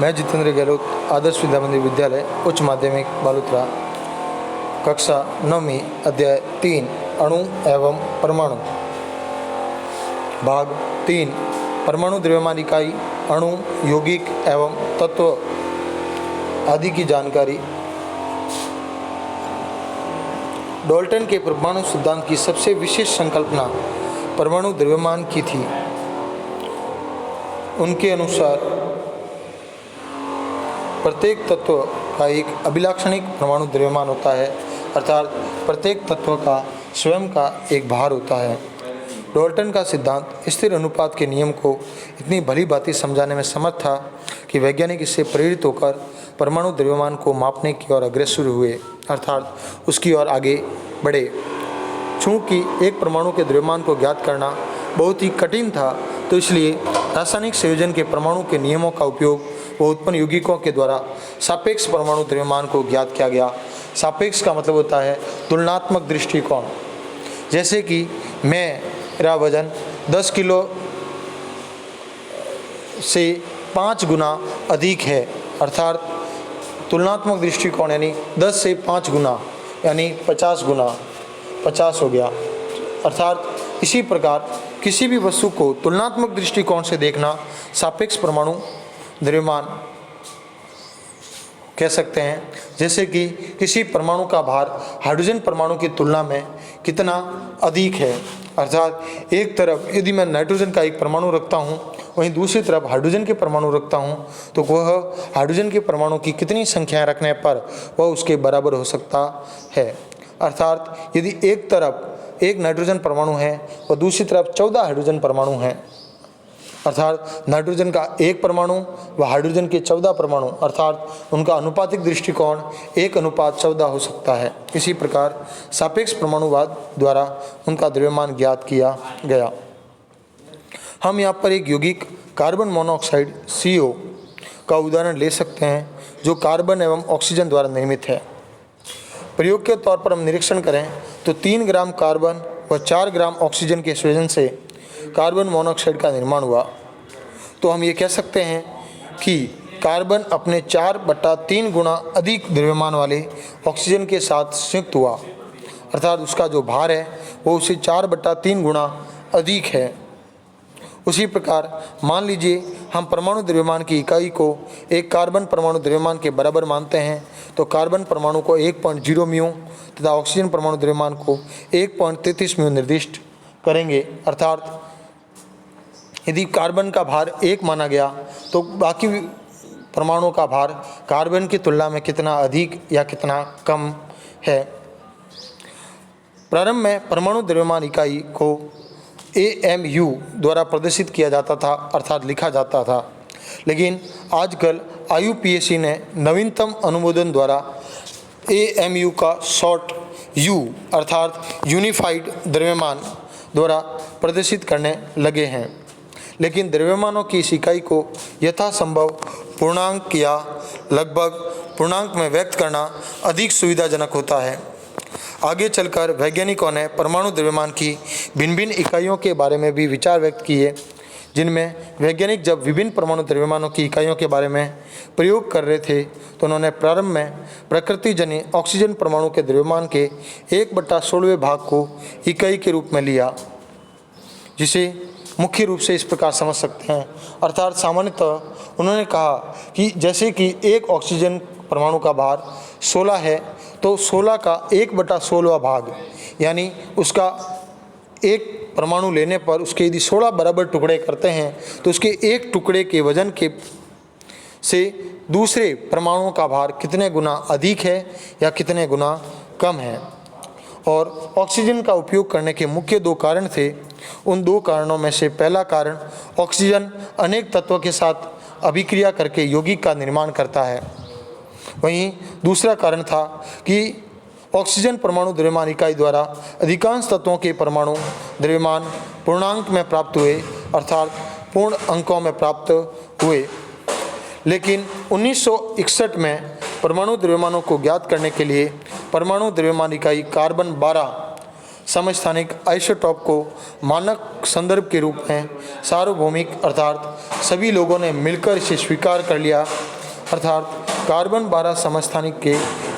मैं जितेंद्र गहलोत, आदर्श विद्या मंदिर विद्यालय उच्च माध्यमिक बालोतरा, कक्षा 9वीं, अध्याय 3 अणु एवं परमाणु, भाग 3 परमाणु द्रव्यमान इकाई, अणु, यौगिक एवं तत्व आदि की जानकारी। डाल्टन के परमाणु सिद्धांत की सबसे विशेष संकल्पना परमाणु द्रव्यमान की थी। उनके अनुसार प्रत्येक तत्व का एक अभिलाक्षणिक परमाणु द्रव्यमान होता है, अर्थात प्रत्येक तत्व का स्वयं का एक भार होता है। डाल्टन का सिद्धांत स्थिर अनुपात के नियम को इतनी भली भांति समझाने में समर्थ था कि वैज्ञानिक इससे प्रेरित होकर परमाणु द्रव्यमान को मापने की ओर अग्रसर हुए, अर्थात उसकी ओर आगे बढ़े। चूँकि एक परमाणु के द्रव्यमान को ज्ञात करना बहुत ही कठिन था, तो इसलिए रासायनिक संयोजन के परमाणु के नियमों का उपयोग व उत्पन्न यौगिकों के द्वारा सापेक्ष परमाणु द्रव्यमान को ज्ञात किया गया। सापेक्ष का मतलब होता है तुलनात्मक दृष्टिकोण। जैसे कि मेरा वजन 10 किलो से 5 गुना अधिक है, अर्थात तुलनात्मक दृष्टिकोण यानी 10 से 5 गुना यानी 50 गुना 50 हो गया। अर्थात इसी प्रकार किसी भी वस्तु को तुलनात्मक दृष्टिकोण से देखना सापेक्ष परमाणु द्रव्यमान कह सकते हैं। जैसे कि किसी परमाणु का भार हाइड्रोजन परमाणु की तुलना में कितना अधिक है, अर्थात एक तरफ यदि मैं नाइट्रोजन का एक परमाणु रखता हूँ, वहीं दूसरी तरफ हाइड्रोजन के परमाणु रखता हूँ, तो वह हाइड्रोजन के परमाणु की कितनी संख्याएं रखने पर वह उसके बराबर हो सकता है। अर्थात यदि एक तरफ एक नाइट्रोजन परमाणु है और दूसरी तरफ 14 हाइड्रोजन परमाणु हैं, अर्थात नाइट्रोजन का एक परमाणु व हाइड्रोजन के 14 परमाणु, अर्थात उनका अनुपातिक दृष्टिकोण 1:14 हो सकता है। इसी प्रकार सापेक्ष परमाणुवाद द्वारा उनका द्रव्यमान ज्ञात किया गया। हम यहाँ पर एक यौगिक कार्बन मोनोऑक्साइड CO का उदाहरण ले सकते हैं, जो कार्बन एवं ऑक्सीजन द्वारा निर्मित है। प्रयोग के तौर पर हम निरीक्षण करें तो 3 ग्राम कार्बन व 4 ग्राम ऑक्सीजन के संयोजन से कार्बन मोनोऑक्साइड का निर्माण हुआ। तो हम ये कह सकते हैं कि कार्बन अपने 4/3 गुना अधिक द्रव्यमान वाले ऑक्सीजन के साथ संयुक्त हुआ, अर्थात उसका जो भार है वो उससे 4/3 गुना अधिक है। उसी प्रकार मान लीजिए हम परमाणु द्रव्यमान की इकाई को एक कार्बन परमाणु द्रव्यमान के बराबर मानते हैं, तो कार्बन परमाणु को 1.0 म्यू तथा ऑक्सीजन परमाणु द्रव्यमान को 1.33 म्यू निर्दिष्ट करेंगे। अर्थात यदि कार्बन का भार 1 माना गया तो बाकी परमाणुओं का भार कार्बन की तुलना में कितना अधिक या कितना कम है। प्रारंभ में परमाणु द्रव्यमान इकाई को AMU द्वारा प्रदर्शित किया जाता था, अर्थात लिखा जाता था, लेकिन आजकल IUPAC ने नवीनतम अनुमोदन द्वारा AMU का शॉर्ट U अर्थात यूनिफाइड द्रव्यमान द्वारा प्रदर्शित करने लगे हैं। लेकिन द्रव्यमानों की इस इकाई को यथासंभव पूर्णांक या लगभग पूर्णांक में व्यक्त करना अधिक सुविधाजनक होता है। आगे चलकर वैज्ञानिकों ने परमाणु द्रव्यमान की भिन्न भिन्न इकाइयों के बारे में भी विचार व्यक्त किए, जिनमें वैज्ञानिक जब विभिन्न परमाणु द्रव्यमानों की इकाइयों के बारे में प्रयोग कर रहे थे, तो उन्होंने प्रारंभ में प्रकृतिजन्य ऑक्सीजन परमाणु के द्रव्यमान के 1/16वें भाग को इकाई के रूप में लिया, जिसे मुख्य रूप से इस प्रकार समझ सकते हैं। अर्थात सामान्यतः उन्होंने कहा कि जैसे कि एक ऑक्सीजन परमाणु का भार 16 है, तो 16 का 1/16वां भाग यानी उसका एक परमाणु लेने पर उसके यदि 16 बराबर टुकड़े करते हैं, तो उसके एक टुकड़े के वजन के से दूसरे परमाणुओं का भार कितने गुना अधिक है या कितने गुना कम है। और ऑक्सीजन का उपयोग करने के मुख्य 2 कारण थे। उन 2 कारणों में से पहला कारण, ऑक्सीजन अनेक तत्वों के साथ अभिक्रिया करके यौगिक का निर्माण करता है। वहीं दूसरा कारण था कि ऑक्सीजन परमाणु द्रव्यमान इकाई द्वारा अधिकांश तत्वों के परमाणु द्रव्यमान पूर्णांक में प्राप्त हुए, अर्थात पूर्ण अंकों में प्राप्त हुए। लेकिन 1961 में परमाणु द्रव्यमानों को ज्ञात करने के लिए परमाणु द्रव्यमान इकाई कार्बन 12 समस्थानिक आइसोटोप को मानक संदर्भ के रूप में सार्वभौमिक अर्थात सभी लोगों ने मिलकर इसे स्वीकार कर लिया, अर्थात कार्बन 12 समस्थानिक के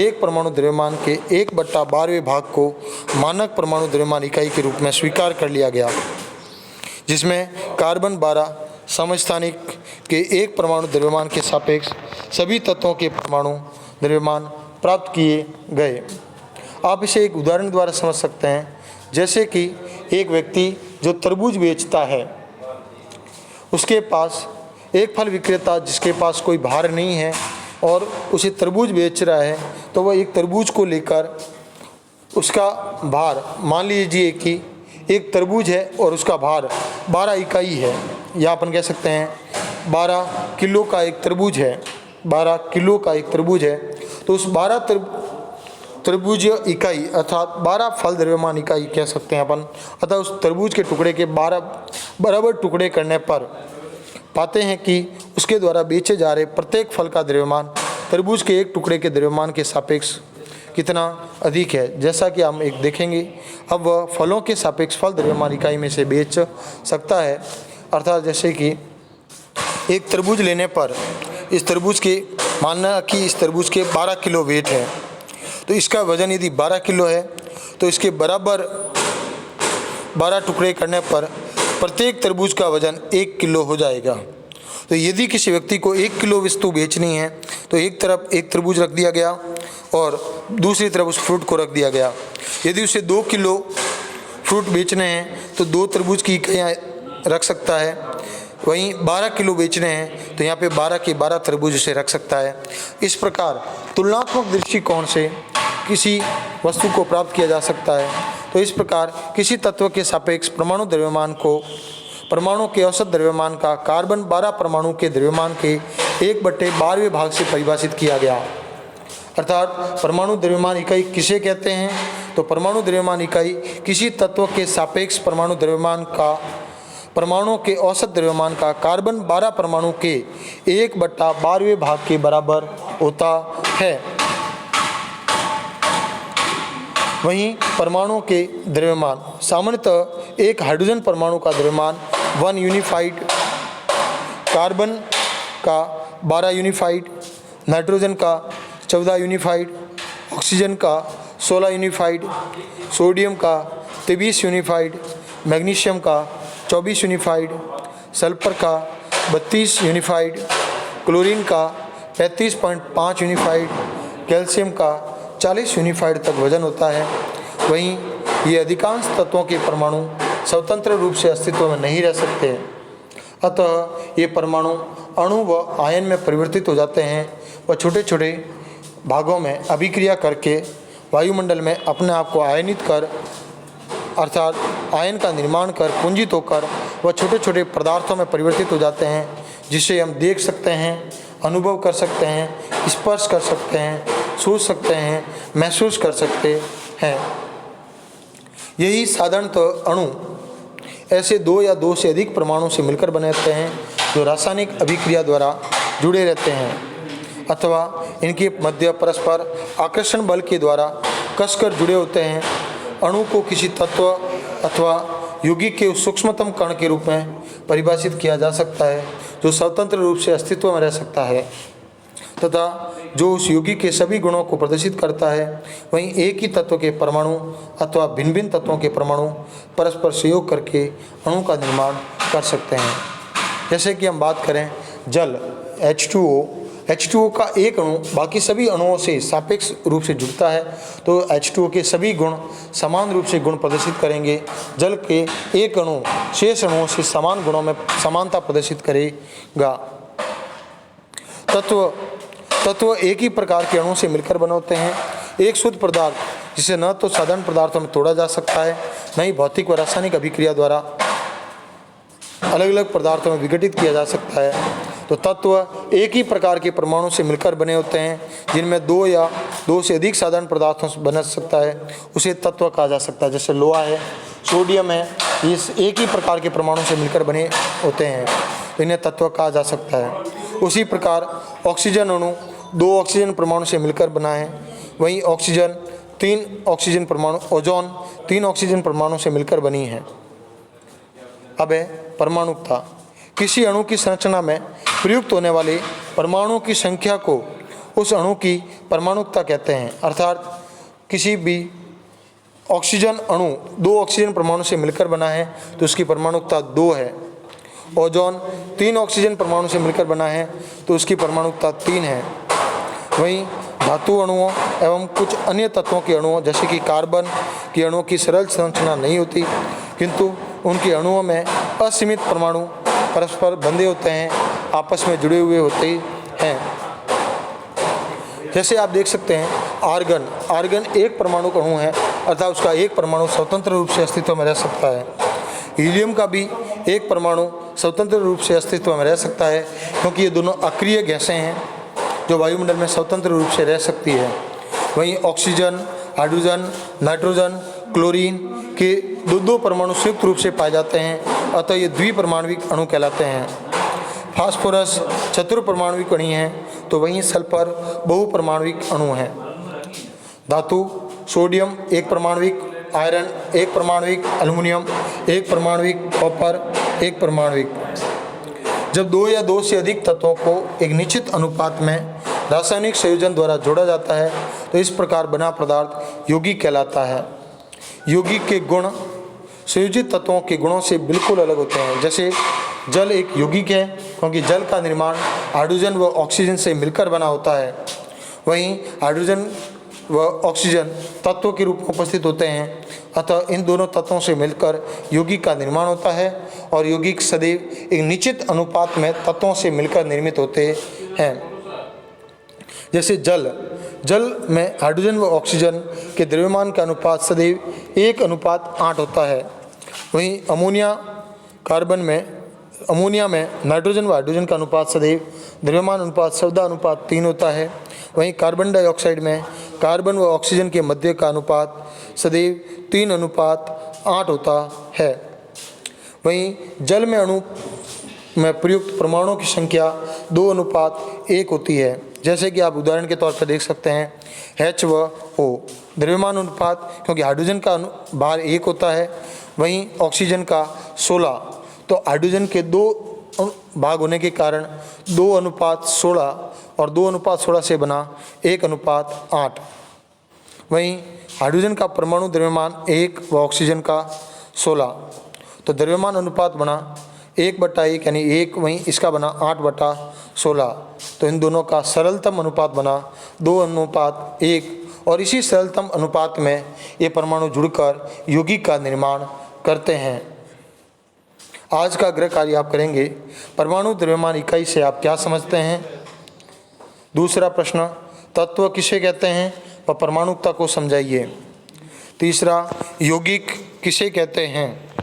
एक परमाणु द्रव्यमान के 1/12वें भाग को मानक परमाणु द्रव्यमान इकाई के रूप में स्वीकार कर लिया गया, जिसमें कार्बन 12 समस्थानिक के एक परमाणु द्रव्यमान के सापेक्ष सभी तत्वों के परमाणु द्रव्यमान प्राप्त किए गए। आप इसे एक उदाहरण द्वारा समझ सकते हैं, जैसे कि एक व्यक्ति जो तरबूज बेचता है, उसके पास एक फल विक्रेता जिसके पास कोई भार नहीं है और उसे तरबूज बेच रहा है, तो वह एक तरबूज को लेकर उसका भार, मान लीजिए कि एक तरबूज है और उसका भार 12 इकाई है, या अपन कह सकते हैं 12 किलो का एक तरबूज है, 12 किलो का एक तरबूज है, तो उस 12 तरबूज इकाई अर्थात 12 फल द्रव्यमान इकाई कह सकते हैं अपन, अतः उस तरबूज के टुकड़े के 12 बराबर टुकड़े करने पर पाते हैं कि उसके द्वारा बेचे जा रहे प्रत्येक फल का द्रव्यमान तरबूज के एक टुकड़े के द्रव्यमान के सापेक्ष कितना अधिक है। जैसा कि हम एक देखेंगे, अब वह फलों के सापेक्ष फल द्रव्यमान इकाई में से बेच सकता है, अर्थात जैसे कि एक तरबूज लेने पर इस तरबूज के, मानना कि इस तरबूज के 12 किलो वेट है, तो इसका वजन यदि 12 किलो है तो इसके बराबर 12 टुकड़े करने पर प्रत्येक तरबूज का वजन 1 किलो हो जाएगा। तो यदि किसी व्यक्ति को 1 किलो वस्तु बेचनी है तो एक तरफ एक तरबूज रख दिया गया और दूसरी तरफ उस फ्रूट को रख दिया गया। यदि उसे 2 किलो फ्रूट बेचने हैं तो 2 तरबूज की इकाइयाँ रख सकता है, वहीं 12 किलो बेचने हैं तो यहाँ पे 12 के 12 तरबूज उसे रख सकता है। इस प्रकार तुलनात्मक दृष्टिकोण से किसी वस्तु को प्राप्त किया जा सकता है। तो इस प्रकार किसी तत्व के सापेक्ष परमाणु द्रव्यमान को परमाणु के औसत द्रव्यमान का कार्बन 12 परमाणु के द्रव्यमान के 1/12वें भाग से परिभाषित किया गया। अर्थात परमाणु द्रव्यमान इकाई किसे कहते हैं? तो परमाणु द्रव्यमान इकाई किसी तत्व के सापेक्ष परमाणु द्रव्यमान का परमाणु के औसत द्रव्यमान का कार्बन 12 परमाणु के 1/12वें भाग के बराबर होता है। वहीं परमाणु के द्रव्यमान, सामान्यतः एक हाइड्रोजन परमाणु का द्रव्यमान 1 यूनिफाइड, कार्बन का 12 यूनिफाइड, नाइट्रोजन का 14 यूनिफाइड, ऑक्सीजन का 16 यूनिफाइड, सोडियम का 23 यूनिफाइड, मैग्नीशियम का 24 यूनिफाइड, सल्फर का 32 यूनिफाइड, क्लोरीन का 35.5 यूनिफाइड, कैल्शियम का 40 यूनिफाइड तक वजन होता है। वहीं ये अधिकांश तत्वों के परमाणु स्वतंत्र रूप से अस्तित्व में नहीं रह सकते, अतः ये परमाणु अणु व आयन में परिवर्तित हो जाते हैं व छोटे छोटे भागों में अभिक्रिया करके वायुमंडल में अपने आप को आयनित कर, अर्थात आयन का निर्माण कर, पुंजित होकर वह छोटे छोटे पदार्थों में परिवर्तित हो जाते हैं, जिसे हम देख सकते हैं, अनुभव कर सकते हैं, स्पर्श कर सकते हैं, सोच सकते हैं, महसूस कर सकते हैं। यही साधारणतः अणु ऐसे 2 या 2 से अधिक परमाणु से मिलकर बने रहते हैं, जो रासायनिक अभिक्रिया द्वारा जुड़े रहते हैं अथवा इनके मध्य परस्पर आकर्षण बल के द्वारा कसकर जुड़े होते हैं। अणु को किसी तत्व अथवा यौगिक के सूक्ष्मतम कण के रूप में परिभाषित किया जा सकता है, जो स्वतंत्र रूप से अस्तित्व में रह सकता है तथा जो उस यौगिक के सभी गुणों को प्रदर्शित करता है। वहीं एक ही तत्व के परमाणु अथवा भिन्न भिन्न तत्वों के परमाणु परस्पर सहयोग करके अणु का निर्माण कर सकते हैं। जैसे कि हम बात करें जल H2O का एक अणु बाकी सभी अणुओं से सापेक्ष रूप से जुड़ता है, तो H2O के सभी गुण समान रूप से गुण प्रदर्शित करेंगे। जल के एक अणु शेष अणुओं से समान गुणों में समानता प्रदर्शित करेगा। तत्व एक ही प्रकार के अणु से मिलकर बने होते हैं। एक शुद्ध पदार्थ जिसे न तो साधारण पदार्थों में तोड़ा जा सकता है, न ही भौतिक व रासायनिक अभिक्रिया द्वारा अलग अलग पदार्थों में विघटित किया जा सकता है। तो तत्व एक ही प्रकार के परमाणु से मिलकर बने होते हैं, जिनमें 2 या 2 से अधिक साधारण पदार्थों से बन सकता है, उसे तत्व कहा जा सकता है। जैसे लोहा है, सोडियम है, ये एक ही प्रकार के परमाणु से मिलकर बने होते हैं, तो इन्हें तत्व कहा जा सकता है। उसी प्रकार ऑक्सीजन अणु 2 ऑक्सीजन परमाणु से मिलकर बना है। वहीं ऑक्सीजन 3 ऑक्सीजन परमाणु, ओजोन 3 ऑक्सीजन परमाणु से मिलकर बनी है। अब है परमाणुकता। किसी अणु की संरचना में प्रयुक्त होने वाले परमाणुओं की संख्या को उस अणु की परमाणुकता कहते हैं। अर्थात किसी भी ऑक्सीजन अणु 2 ऑक्सीजन परमाणु से मिलकर बना है तो उसकी परमाणुकता 2 है। ओजोन 3 ऑक्सीजन परमाणु से मिलकर बना है तो उसकी परमाणुकता 3 है। वहीं धातु अणुओं एवं कुछ अन्य तत्वों के अणुओं जैसे कि कार्बन के अणुओं की सरल संरचना नहीं होती, किंतु उनके अणुओं में असीमित परमाणु परस्पर बंधे होते हैं, आपस में जुड़े हुए होते हैं। जैसे आप देख सकते हैं आर्गन एक परमाणु अणु है, अर्थात उसका एक परमाणु स्वतंत्र रूप से अस्तित्व में रह सकता है। हीलियम का भी एक परमाणु स्वतंत्र रूप से अस्तित्व में रह सकता है, क्योंकि ये दोनों अक्रिय गैसें हैं जो वायुमंडल में स्वतंत्र रूप से रह सकती है। वहीं ऑक्सीजन, हाइड्रोजन, नाइट्रोजन, क्लोरीन के दो परमाणु संयुक्त रूप से पाए जाते हैं, अतः ये द्विपरमाणविक अणु कहलाते हैं। फास्फोरस चतुर्परमाणविक अणु हैं, तो वहीं सल्फर बहुपरमाणविक अणु हैं। धातु सोडियम एक परमाणविक, आयरन एक परमाणविक, एल्युमिनियम एक परमाणविक, कॉपर एक परमाणविक। जब 2 या 2 से अधिक तत्वों को एक निश्चित अनुपात में रासायनिक संयोजन द्वारा जोड़ा जाता है तो इस प्रकार बना पदार्थ यौगिक कहलाता है। यौगिक के गुण संयोजित तत्वों के गुणों से बिल्कुल अलग होते हैं। जैसे जल एक यौगिक है, क्योंकि जल का निर्माण हाइड्रोजन व ऑक्सीजन से मिलकर बना होता है। वहीं हाइड्रोजन व ऑक्सीजन तत्वों के रूप में उपस्थित होते हैं, अतः इन दोनों तत्वों से मिलकर यौगिक का निर्माण होता है और यौगिक सदैव एक निश्चित अनुपात में तत्वों से मिलकर निर्मित होते हैं। जैसे जल में हाइड्रोजन व ऑक्सीजन के द्रव्यमान का अनुपात सदैव 1:8 होता है। वहीं अमोनिया में नाइट्रोजन व हाइड्रोजन का अनुपात सदैव द्रव्यमान अनुपात 14:3 होता है। वहीं कार्बन डाइऑक्साइड में कार्बन व ऑक्सीजन के मध्य का अनुपात सदैव 3:8 होता है। वहीं जल में अणु में प्रयुक्त परमाणुओं की संख्या 2:1 होती है। जैसे कि आप उदाहरण के तौर पर देख सकते हैं H व O द्रव्यमान अनुपात, क्योंकि हाइड्रोजन का भार 1 होता है, वहीं ऑक्सीजन का 16, तो हाइड्रोजन के 2 भाग होने के कारण 2:16 और 2:16 से बना 1:8। वहीं हाइड्रोजन का परमाणु द्रव्यमान 1 व ऑक्सीजन का 16, तो द्रव्यमान अनुपात बना 1/1 यानी 1, वहीं इसका बना 8/16, तो इन दोनों का सरलतम अनुपात बना 2:1 और इसी सरलतम अनुपात में ये परमाणु जुड़कर यौगिक का निर्माण करते हैं। आज का गृह कार्य आप करेंगे, परमाणु द्रव्यमान इकाई से आप क्या समझते हैं। दूसरा प्रश्न, तत्व किसे कहते हैं व परमाणुकता को समझाइए। तीसरा, यौगिक किसे कहते हैं।